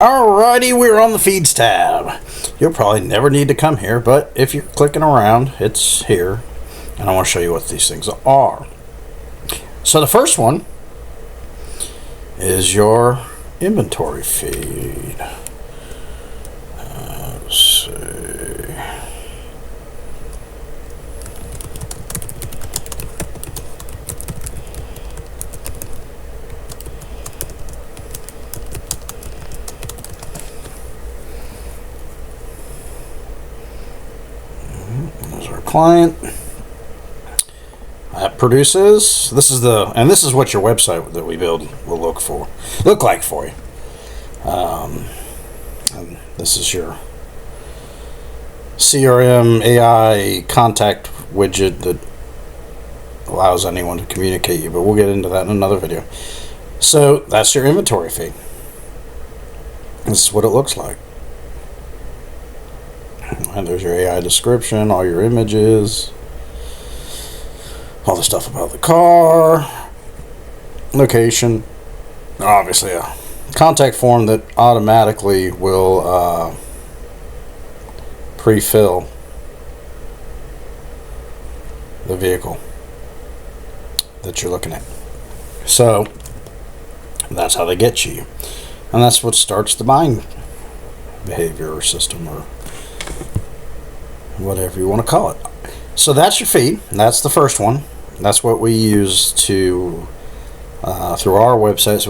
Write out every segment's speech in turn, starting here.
Alrighty, we're on the feeds tab. You'll probably never need to come here, but if you're clicking around, it's here. And I want to show you what these things are. So the first one is your inventory feed. Let's see. There's our client. That produces. This is what your website that we build will look like for you. And this is your CRM AI contact widget that allows anyone to communicate you, but we'll get into that in another video. So that's your inventory feed. This is what it looks like. And there's your AI description, all your images, all the stuff about the car, location, obviously a contact form that automatically will pre-fill the vehicle that you're looking at. So that's how they get you, and that's what starts the buying behavior or system or whatever you want to call it. So that's your feed. That's the first one. That's what we use to through our websites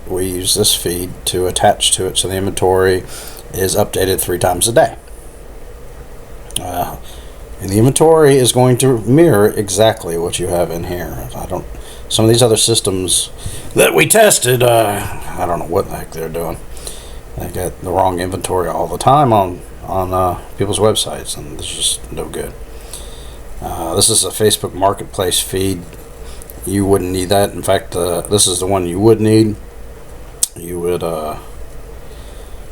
we use this feed to attach to it, so the inventory is updated 3 times a day. And the inventory is going to mirror exactly what you have in here. Some of these other systems that we tested, I don't know what the heck they're doing. They got the wrong inventory all the time on people's websites, and this is just no good. This is a Facebook Marketplace feed. You wouldn't need that. In fact, this is the one you would need. You would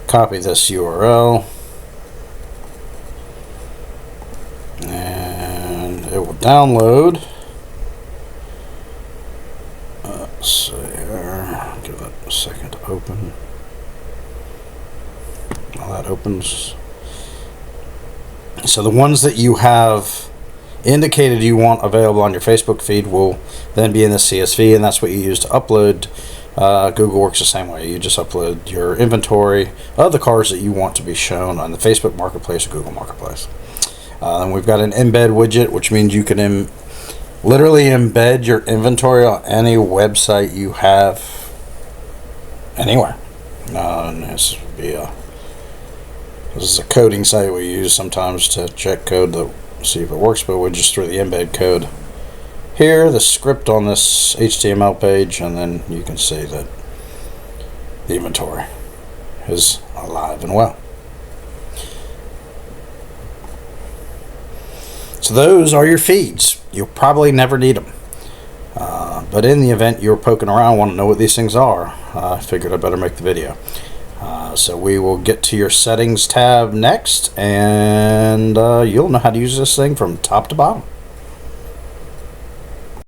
copy this URL, and it will download. Let's see here. Give it a second to open. While that opens. So the ones that you have indicated you want available on your Facebook feed will then be in the CSV, and that's what you use to upload. Google works the same way. You just upload your inventory of the cars that you want to be shown on the Facebook Marketplace or Google Marketplace. And we've got an embed widget, which means you can literally embed your inventory on any website you have anywhere. And this would be this is a coding site we use sometimes to check code to see if it works, but we just throw the embed code here, the script on this HTML page, and then you can see that the inventory is alive and well. So those are your feeds. You'll probably never need them. But in the event you're poking around, want to know what these things are, I figured I better make the video. So we will get to your settings tab next, and you'll know how to use this thing from top to bottom.